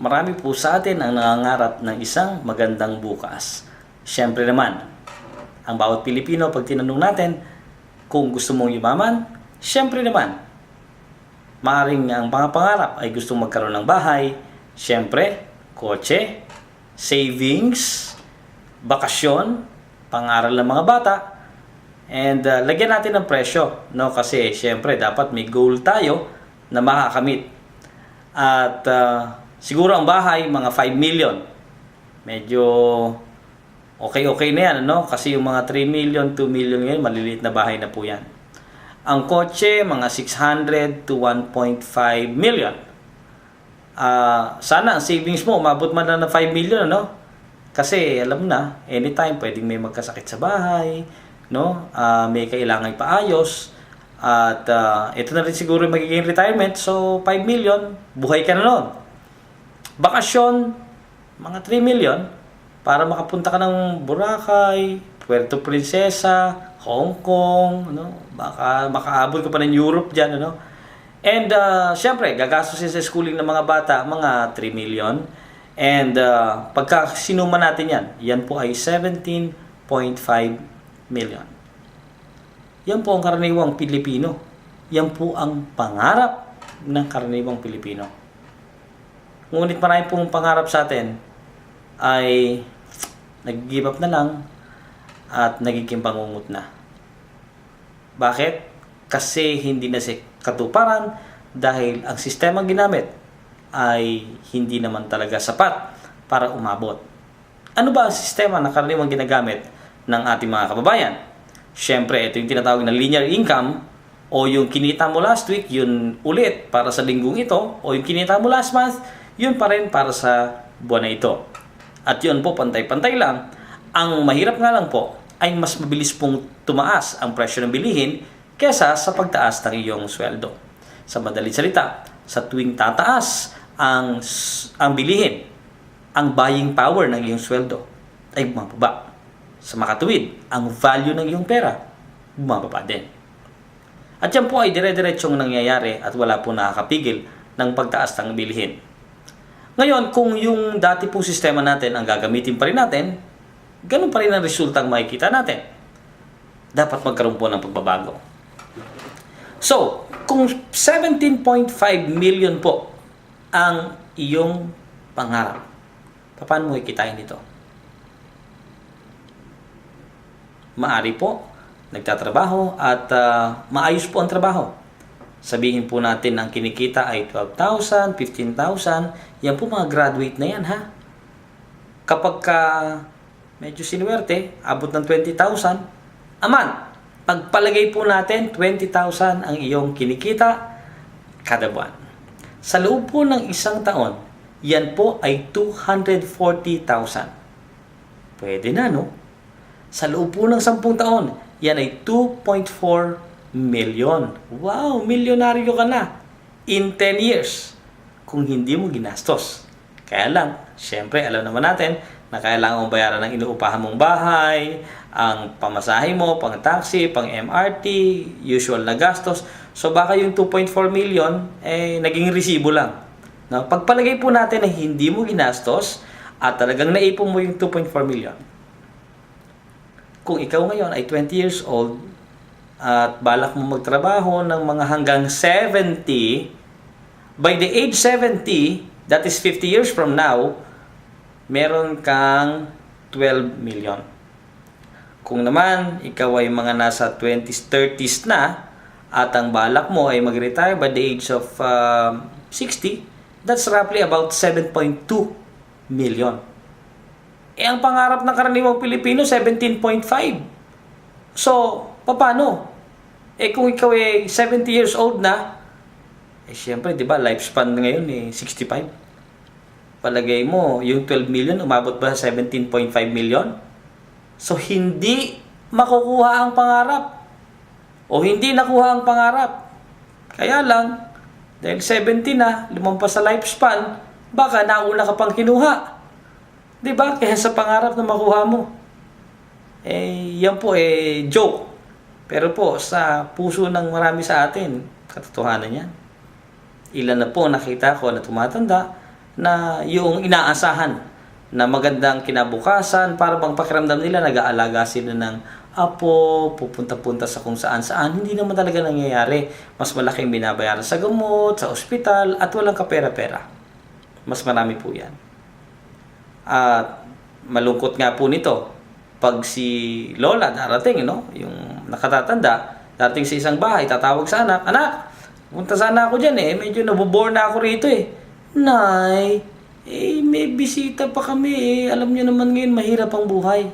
Marami po sa atin ang nangangarap ng isang magandang bukas. Siyempre naman, ang bawat Pilipino pag tinanong natin kung gusto mong yumaman, siyempre naman, maaaring ang mga pangarap ay gustong magkaroon ng bahay, siyempre, kotse, savings, bakasyon, pangaral ng mga bata, and lagyan natin ng presyo, no? Kasi siyempre dapat may goal tayo na makakamit. At siguro ang bahay mga 5 million. Medyo okay na yan, no? Kasi yung mga 3 million, 2 million ngayon, maliliit na bahay na po yan. Ang kotse mga 600 to 1.5 million. Sana ang savings mo umabot man lang ng 5 million, no? Kasi alam na, anytime pwedeng may magkasakit sa bahay, no? May kailangan paayos. At ito na rin siguro magiging retirement. So 5 million, buhay ka na nun. Bakasyon, mga 3 million para makapunta ka ng Boracay, Puerto Princesa, Hong Kong, ano? Baka makaabot ka pa ng Europe diyan, ano? And syempre, gagastusin sa schooling ng mga bata, mga 3 million. And pagka sinuma natin yan po ay 17.5 million. Yan po ang karaniwang Pilipino. Yan po ang pangarap ng karaniwang Pilipino. Ngunit marami pong pangarap sa atin ay nag-give up na lang at nagiging bangungot na. Bakit? Kasi hindi na si katuparan dahil ang sistemang ginamit ay hindi naman talaga sapat para umabot. Ano ba ang sistema na karaniwang ginagamit ng ating mga kababayan? Siyempre, ito yung tinatawag na linear income o yung kinita mo last week, yun ulit para sa linggong ito o yung kinita mo last month, yun pa rin para sa buwan na ito. At yun po, pantay-pantay lang. Ang mahirap nga lang po ay mas mabilis pong tumaas ang presyo ng bilihin kesa sa pagtaas ng iyong sweldo. Sa madaling salita, sa tuwing tataas ang bilihin, ang buying power ng iyong sweldo ay bumababa. Sa makatuwid, ang value ng iyong pera bumababa din. At yan po ay dire-diretsyong nangyayari at wala po nakakapigil ng pagtaas ng bilihin. Ngayon, kung yung dati po sistema natin ang gagamitin pa rin natin, ganun pa rin ang resultang makikita natin. Dapat magkaroon po ng pagbabago. So, kung 17.5 million po ang iyong pangarap, paano mo ikitain ito? Maari po, nagtatrabaho at maayos po ang trabaho. Sabihin po natin ang kinikita ay 12,000, 15,000, yan po mga graduate na yan, ha? Kapag medyo sinuwerte, abot ng 20,000, aman, pagpalagay po natin 20,000 ang iyong kinikita kada buwan. Sa loob po ng isang taon, yan po ay 240,000. Pwede na, no? Sa loob po ng 10 taon, yan ay 2.4 million. Wow, milyonaryo ka na in 10 years kung hindi mo ginastos. Kaya lang, syempre, alam naman natin na kailangan mong bayaran ng inuupahan mong bahay, ang pamasahe mo, pang taxi, pang MRT, usual na gastos. So baka yung 2.4 million naging resibo lang. No? Pagpalagay po natin na hindi mo ginastos at talagang naipon mo yung 2.4 million. Kung ikaw ngayon ay 20 years old at balak mo magtrabaho ng mga hanggang 70, by the age 70, that is 50 years from now, meron kang 12 million. Kung naman, ikaw ay mga nasa 20s, 30s na, at ang balak mo ay mag-retire by the age of 60, that's roughly about 7.2 million. Ang pangarap ng karaniwang Pilipino, 17.5. So, paano? Kung ikaw ay 70 years old na, siyempre, di ba, lifespan ngayon 65. Palagay mo, yung 12 million, umabot ba sa 17.5 million? So, hindi makukuha ang pangarap. O hindi nakuha ang pangarap. Kaya lang, dahil 70 na, lumampas sa lifespan, baka nauna ka pang kinuha. Diba? Kaya sa pangarap na makuha mo. Yan po joke. Pero po, sa puso ng marami sa atin, katotohanan yan. Ilan na po nakita ko na tumatanda na yung inaasahan na magandang kinabukasan, para bang pakiramdam nila nag-aalaga sila ng apo, pupunta-punta sa kung saan-saan. Hindi naman talaga nangyayari. Mas malaking binabayaran sa gamot, sa ospital, at walang kapera-pera. Mas marami po yan. At malungkot nga po nito, pag si Lola darating, no? Yung nakatatanda, darating sa isang bahay, tatawag sa anak, "Anak, punta sana ako dyan medyo nabobore na ako rito Nay, may bisita pa kami alam nyo naman ngayon, mahirap ang buhay."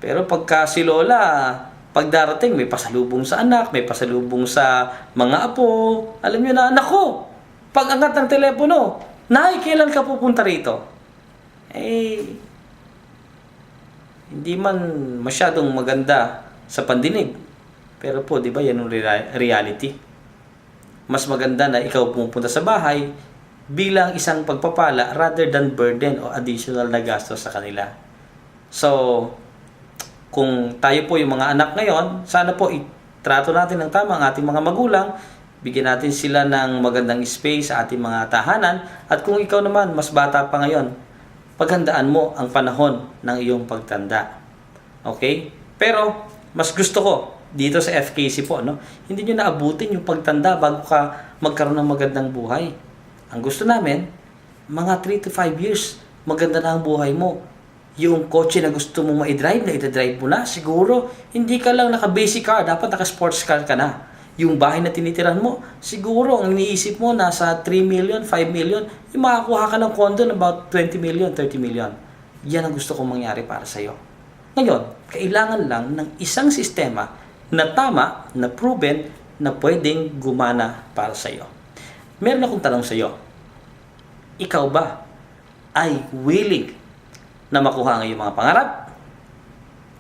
Pero pagka si Lola, pag darating, may pasalubong sa anak, may pasalubong sa mga apo, alam nyo na, "Anak ko, pag angat ng telepono, Nay, kailan ka pupunta rito?" Hindi man masyadong maganda sa pandinig. Pero po, di ba, yan ang reality. Mas maganda na ikaw pumunta sa bahay bilang isang pagpapala rather than burden o additional na gastos sa kanila. So, kung tayo po yung mga anak ngayon, sana po itrato natin ng tama ang ating mga magulang, bigyan natin sila ng magandang space sa ating mga tahanan, at kung ikaw naman, mas bata pa ngayon, paghandaan mo ang panahon ng iyong pagtanda. Okay? Pero, mas gusto ko, dito sa FKC po, hindi nyo naabutin yung pagtanda bago ka magkaroon ng magandang buhay. Ang gusto namin, mga 3 to 5 years, maganda na ang buhay mo. Yung kotse na gusto mong ma-drive, na i-drive mo na, siguro, hindi ka lang naka-basic car, dapat naka-sports car ka na. Yung bahay na tinitiran mo, siguro, ang iniisip mo, nasa 3 million, 5 million, yung makakuha ka ng condo na about 20 million, 30 million. Yan ang gusto kong mangyari para sa'yo. Ngayon, kailangan lang ng isang sistema na tama, na proven, na pwedeng gumana para sa'yo. Meron akong tanong sa'yo. Ikaw ba ay willing na makuha ang iyong mga pangarap?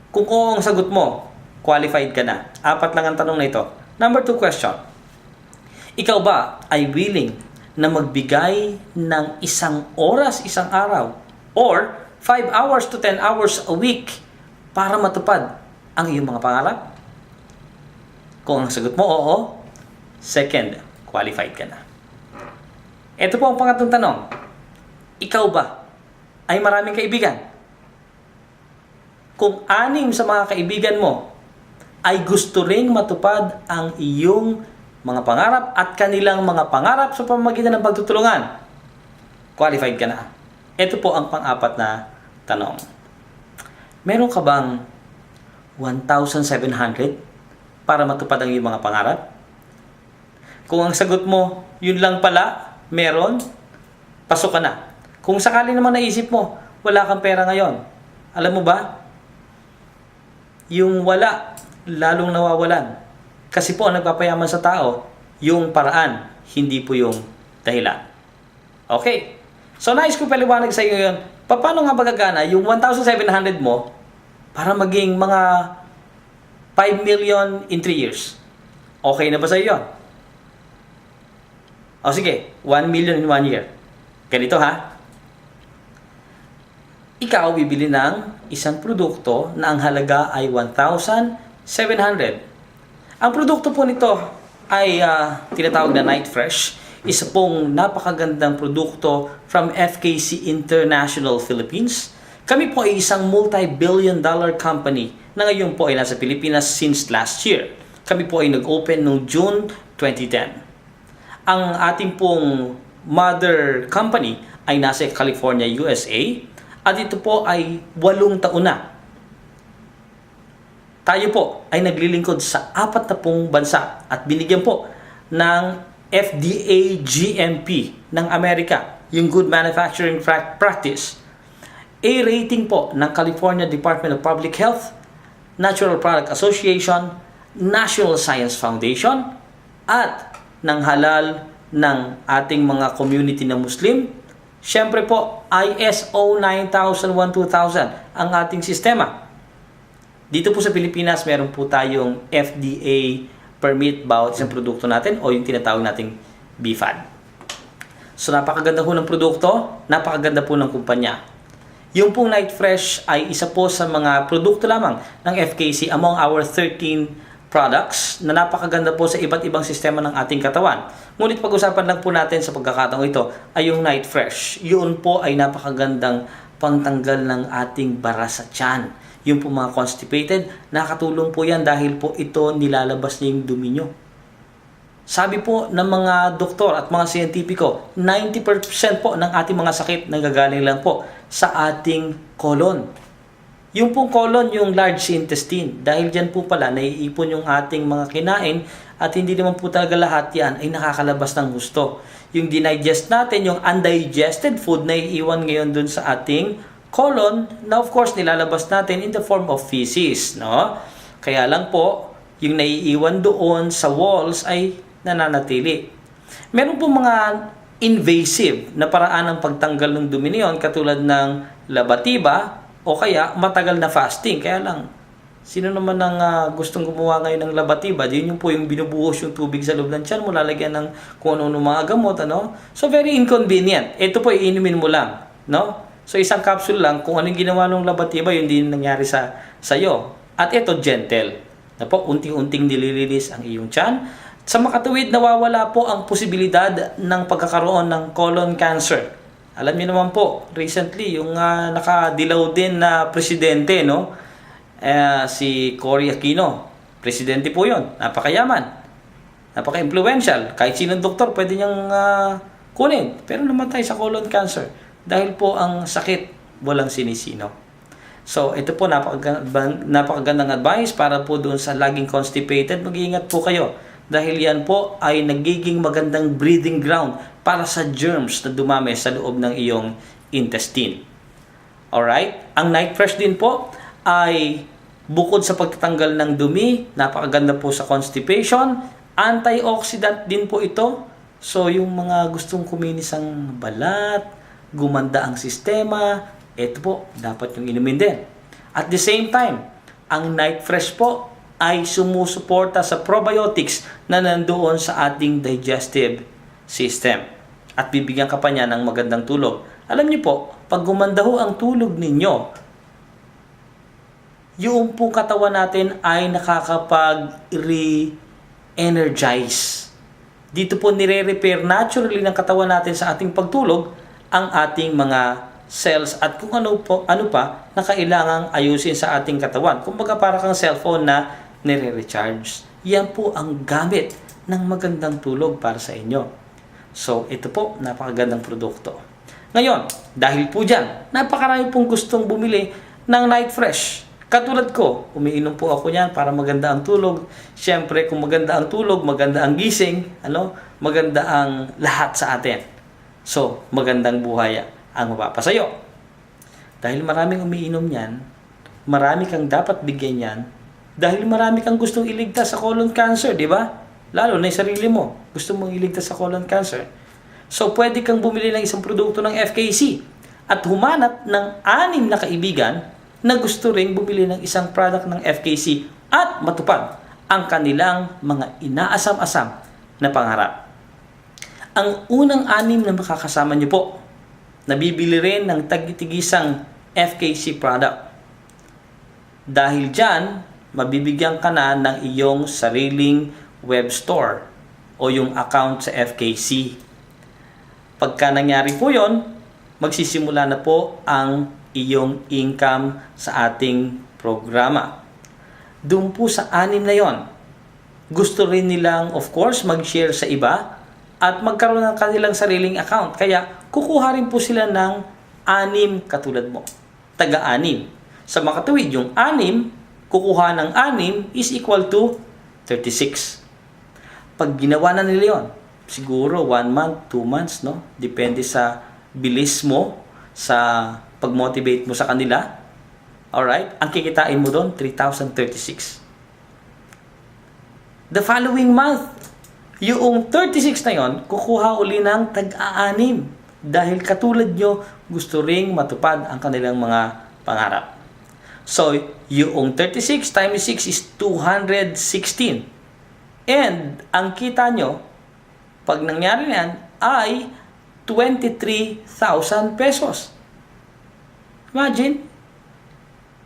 Kung oo ang sagot mo, qualified ka na. 4 lang ang tanong na ito. Number 2 question. Ikaw ba ay willing na magbigay ng 1 oras, 1 araw, or 5 hours to 10 hours a week para matupad ang iyong mga pangarap? Kung ang sagot mo oo, second, qualified ka na. Ito po ang pangatlong tanong. Ikaw ba ay maraming kaibigan? Kung 6 sa mga kaibigan mo ay gusto ring matupad ang iyong mga pangarap at kanilang mga pangarap sa pamamagitan ng pagtutulungan, qualified ka na. Ito po ang pang-4 na tanong. Meron ka bang 1,700 para matupad ang iyong mga pangarap? Kung ang sagot mo, yun lang pala, meron, pasok ka na. Kung sakali naman naisip mo, wala kang pera ngayon, alam mo ba, yung wala, lalong nawawalan. Kasi po, ang nagpapayaman sa tao, yung paraan, hindi po yung dahilan. Okay. So, nais ko paliwanag sa iyo yun. Paano nga magagana yung 1,700 mo para maging mga 5 million in 3 years? Okay na ba sa iyo yun? O sige, 1 million in 1 year. Ganito ha. Ikaw bibili ng isang produkto na ang halaga ay 1,700. Ang produkto po nito ay tinatawag na Night Fresh. Isa pong napakagandang produkto from FKC International Philippines. Kami po ay isang multi-billion-dollar company na ngayon po ay nasa Pilipinas since last year. Kami po ay nag-open noong June 2010. Ang ating pong mother company ay nasa California, USA. At ito po ay 8 taon na. Tayo po ay naglilingkod sa 40 bansa at binigyan po ng FDA GMP ng Amerika, yung Good Manufacturing Practice. A rating po ng California Department of Public Health, Natural Product Association, National Science Foundation, at ng halal ng ating mga community na Muslim. Siyempre po, ISO 9001-2000 ang ating sistema. Dito po sa Pilipinas, meron po tayong FDA permit bawat isang produkto natin o yung tinatawag nating BFAD. So, napakaganda po ng produkto, napakaganda po ng kumpanya. Yung pong Night Fresh ay isa po sa mga produkto lamang ng FKC among our 13 products na napakaganda po sa iba't ibang sistema ng ating katawan. Ngunit pag-usapan lang po natin sa pagkakataong ito ay yung Night Fresh. Yun po ay napakagandang pangtanggal ng ating bara sa tiyan. Yung po mga constipated, nakatulong po yan dahil po ito nilalabas niya yung dumi nyo. Sabi po ng mga doktor at mga siyentipiko, 90% po ng ating mga sakit nanggagaling lang po sa ating colon. Yung pong colon, yung large intestine. Dahil dyan po pala, naiipon yung ating mga kinain at hindi naman po talaga lahat yan ay nakakalabas ng gusto. Yung dinigest natin, yung undigested food na iiwan ngayon dun sa ating colon, na of course nilalabas natin in the form of feces. No? Kaya lang po, yung naiiwan doon sa walls ay nananatili. Meron po mga invasive na paraan ng pagtanggal ng dumi niyon katulad ng labatiba, o kaya matagal na fasting. Kaya lang, sino naman ang gustong gumawa ngayon ng labatiba? Yun yung po yung binubuhos yung tubig sa loob ng tiyan mo, lalagyan ng kung ano mga gamot, ano? So, very inconvenient. Ito po, iinumin mo lang, no? So, isang capsule lang, kung anong ginawa ng labatiba, yun din nangyari sa iyo. At ito, gentle. Na po, unting-unting nililinis ang iyong tiyan. Sa makatuwid, nawawala po ang posibilidad ng pagkakaroon ng colon cancer. Alam niyo naman po, recently, yung nakadilaw din na presidente, no? Si Cory Aquino. Presidente po yun. Napakayaman. Napaka-influential. Kahit sinong doktor, pwede niyang kunin. Pero namatay sa colon cancer. Dahil po ang sakit, walang sinisino. So, ito po, napakagandang advice para po doon sa laging constipated. Mag-iingat po kayo. Dahil yan po ay nagiging magandang breeding ground para sa germs na dumami sa loob ng iyong intestine. Alright? Ang Night Fresh din po ay bukod sa pagtatanggal ng dumi, napakaganda po sa constipation, antioxidant din po ito. So, yung mga gustong kuminis ang balat, gumanda ang sistema, ito po, dapat yung inumin din. At the same time, ang Night Fresh po ay sumusuporta sa probiotics na nandoon sa ating digestive system. At bibigyan ka pa niya ng magandang tulog. Alam niyo po, pag gumanda ho ang tulog ninyo, yung pong katawan natin ay nakakapag-re-energize. Dito po nire-repair naturally ng katawan natin sa ating pagtulog ang ating mga cells at kung ano pa na kailangang ayusin sa ating katawan. Kumbaga para kang cellphone na nire-recharge. Yan po ang gamit ng magandang tulog para sa inyo. So, ito po, napakagandang produkto. Ngayon, dahil po dyan, napakarami pong gustong bumili ng Night Fresh. Katulad ko, umiinom po ako yan para maganda ang tulog. Siyempre, kung maganda ang tulog, maganda ang gising, maganda ang lahat sa atin. So, magandang buhay ang mapapasayo. Dahil maraming umiinom yan, marami kang dapat bigyan yan, dahil marami kang gustong iligtas sa colon cancer, di ba? Lalo na yung sarili mo, gusto mong iligtas sa colon cancer. So, pwede kang bumili ng isang produkto ng FKC at humanap ng 6 na kaibigan na gusto ring bumili ng isang product ng FKC at matupad ang kanilang mga inaasam-asam na pangarap. Ang unang 6 na makakasama niyo po, nabibili rin ng tagitigisang FKC product. Dahil dyan, mabibigyan ka na ng iyong sariling web store o yung account sa FKC. Pagka nangyari po yon, magsisimula na po ang iyong income sa ating programa. Doon po sa 6 na yon, gusto rin nilang of course mag-share sa iba at magkaroon ng kanilang sariling account. Kaya kukuha rin po sila ng 6 katulad mo. Taga-6. Sa makatuwid, yung 6, kukuha ng 6 is equal to 36. Pag ginawa na nila yun, siguro 1 month, 2 months, no? Depende sa bilis mo, sa pag-motivate mo sa kanila. Alright? Ang kikitain mo doon, 3,036. The following month, yung 36 na yon, kukuha uli ng tag-6. Dahil katulad nyo, gusto ring matupad ang kanilang mga pangarap. So, yung 36 times 6 is 216. And, ang kita nyo, pag nangyari yan, ay 23,000 pesos. Imagine,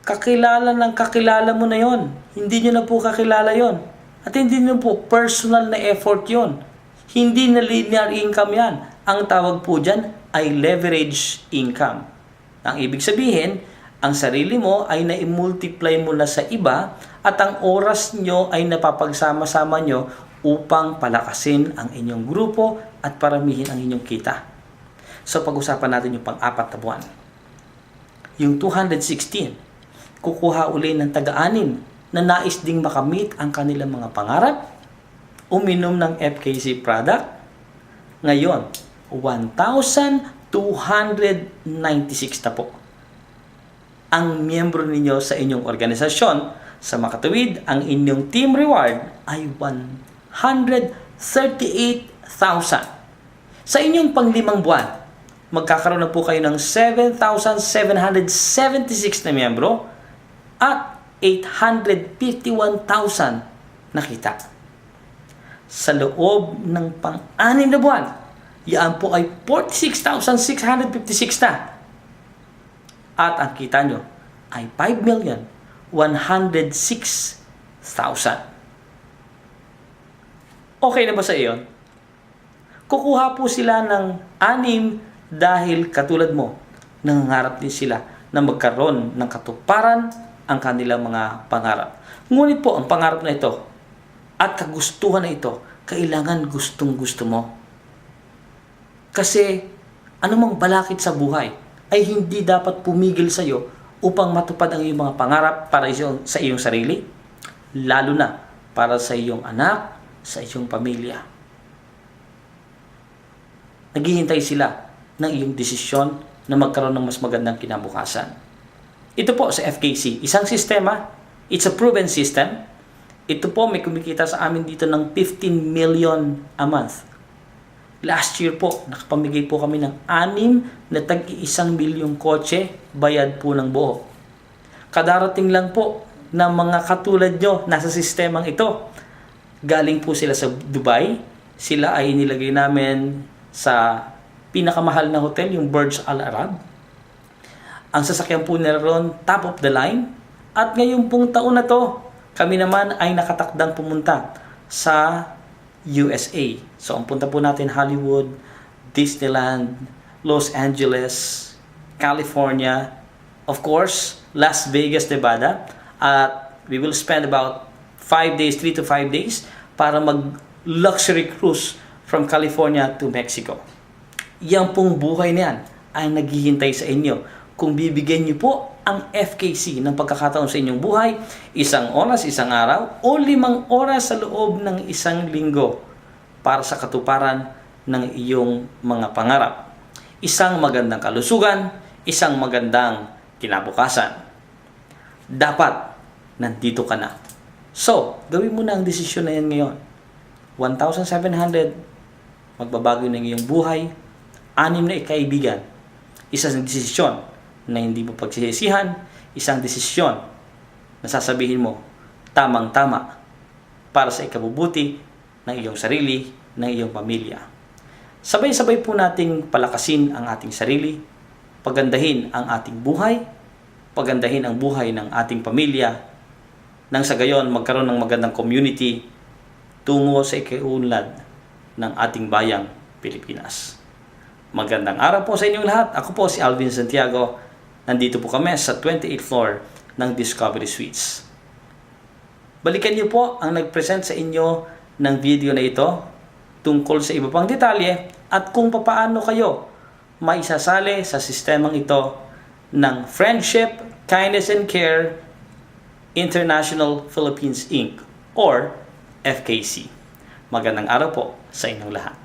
kakilala ng kakilala mo na yon. Hindi nyo na po kakilala yon. At hindi nyo po personal na effort yon. Hindi na linear income yan. Ang tawag po dyan ay leverage income. Ang ibig sabihin, ang sarili mo ay na-multiply mo na sa iba at ang oras nyo ay napapagsama-sama nyo upang palakasin ang inyong grupo at paramihin ang inyong kita. So pag-usapan natin yung pang-apat na buwan. Yung 216, kukuha uli ng taga-anim na nais ding makamit ang kanilang mga pangarap, uminom ng FKC product. Ngayon, 1,296 na po ang miyembro ninyo sa inyong organisasyon. Sa makatuwid, ang inyong team reward ay 138,000. Sa inyong panglimang buwan, magkakaroon na po kayo ng 7,776 na miyembro at 851,000 na kita. Sa loob ng pang-anim na buwan, yan po ay 46,656 na. At ang kita nyo ay 5,106,000. Okay na ba sa iyon? Kukuha po sila ng 6 dahil katulad mo, nangangarap din sila na magkaroon ng katuparan ang kanilang mga pangarap. Ngunit po, ang pangarap na ito at kagustuhan na ito, kailangan gustong-gusto mo. Kasi anumang balakid sa buhay ay hindi dapat pumigil sa iyo upang matupad ang iyong mga pangarap para sa iyong sarili, lalo na para sa iyong anak, sa iyong pamilya. Naghihintay sila ng iyong desisyon na magkaroon ng mas magandang kinabukasan. Ito po sa FKC, isang sistema, it's a proven system. Ito po may kumikita sa amin dito ng 15 million a month. Last year po, nakapamigay po kami ng 6 na tag-1 milyong kotse, bayad po ng buo. Kadarating lang po ng mga katulad nyo nasa sistemang ito. Galing po sila sa Dubai. Sila ay nilagay namin sa pinakamahal na hotel, yung Burj Al Arab. Ang sasakyan po nila ron, top of the line. At ngayong pong taon na to, kami naman ay nakatakdang pumunta sa USA. So, ang punta po natin Hollywood, Disneyland, Los Angeles, California, of course, Las Vegas, Nevada. At we will spend about 5 days, 3 to 5 days para mag-luxury cruise from California to Mexico. Yang pong buhay niyan ay naghihintay sa inyo. Kung bibigyan niyo po ang FKC ng pagkakataon sa inyong buhay, 1 oras, 1 araw, o 5 oras sa loob ng 1 linggo para sa katuparan ng iyong mga pangarap. Isang magandang kalusugan, isang magandang kinabukasan. Dapat nandito ka na. So, gawin mo na ang desisyon na yan ngayon. 1,700, magbabago ng iyong buhay. 6 na ikaibigan. Isang desisyon na hindi mo pagsisisihan, isang desisyon na sasabihin mo, tamang-tama para sa ikabubuti ng iyong sarili, ng iyong pamilya. Sabay-sabay po nating palakasin ang ating sarili, pagandahin ang ating buhay, pagandahin ang buhay ng ating pamilya, nang sa gayon magkaroon ng magandang community tungo sa ikaunlad ng ating bayang Pilipinas. Magandang araw po sa inyong lahat. Ako po si Alvin Santiago. Nandito po kami sa 28th floor ng Discovery Suites. Balikan niyo po ang nag-present sa inyo ng video na ito tungkol sa iba pang detalye at kung papaano kayo maisasali sa sistemang ito ng Friendship, Kindness and Care International Philippines Inc. or FKC. Magandang araw po sa inyong lahat.